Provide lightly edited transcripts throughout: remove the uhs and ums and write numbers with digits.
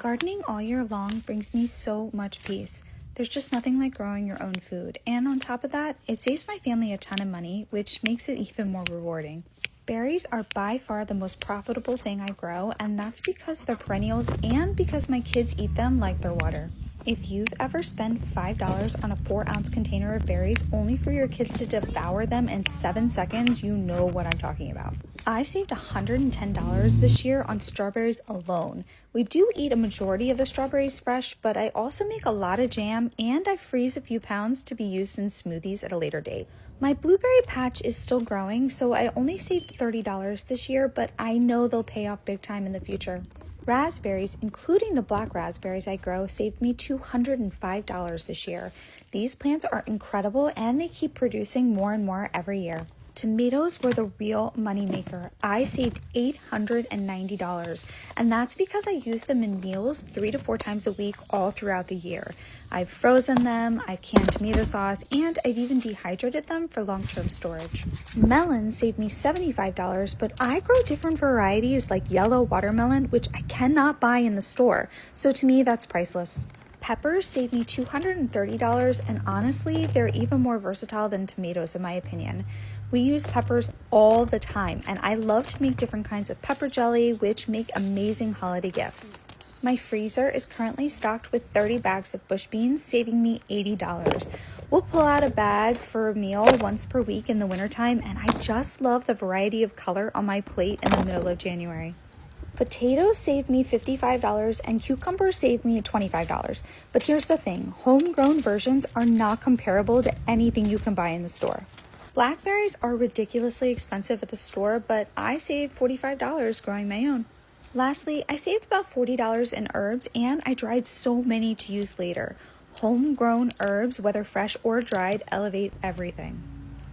Gardening all year long brings me so much peace. There's just nothing like growing your own food. And on top of that, it saves my family a ton of money, which makes it even more rewarding. Berries are by far the most profitable thing I grow, and that's because they're perennials and because my kids eat them like they're water. If you've ever spent $5 on a 4-ounce container of berries only for your kids to devour them in 7 seconds, you know what I'm talking about. I've saved $110 this year on strawberries alone. We do eat a majority of the strawberries fresh, but I also make a lot of jam and I freeze a few pounds to be used in smoothies at a later date. My blueberry patch is still growing, so I only saved $30 this year, but I know they'll pay off big time in the future. Raspberries, including the black raspberries I grow, saved me $205 this year. These plants are incredible and they keep producing more and more every year. Tomatoes were the real moneymaker. I saved $890, and that's because I use them in meals 3 to 4 times a week all throughout the year. I've frozen them, I've canned tomato sauce, and I've even dehydrated them for long-term storage. Melons saved me $75, but I grow different varieties like yellow watermelon, which I cannot buy in the store, so to me that's priceless. Peppers saved me $230, and honestly, they're even more versatile than tomatoes in my opinion. We use peppers all the time, and I love to make different kinds of pepper jelly, which make amazing holiday gifts. My freezer is currently stocked with 30 bags of bush beans, saving me $80. We'll pull out a bag for a meal once per week in the wintertime, and I just love the variety of color on my plate in the middle of January. Potatoes saved me $55 and cucumbers saved me $25. But here's the thing, homegrown versions are not comparable to anything you can buy in the store. Blackberries are ridiculously expensive at the store, but I saved $45 growing my own. Lastly, I saved about $40 in herbs and I dried so many to use later. Homegrown herbs, whether fresh or dried, elevate everything.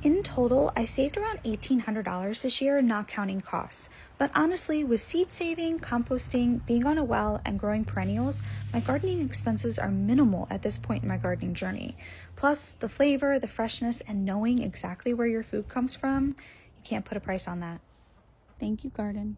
In total, I saved around $1,800 this year, not counting costs. But honestly, with seed saving, composting, being on a well, and growing perennials, my gardening expenses are minimal at this point in my gardening journey. Plus, the flavor, the freshness, and knowing exactly where your food comes from, you can't put a price on that. Thank you, garden.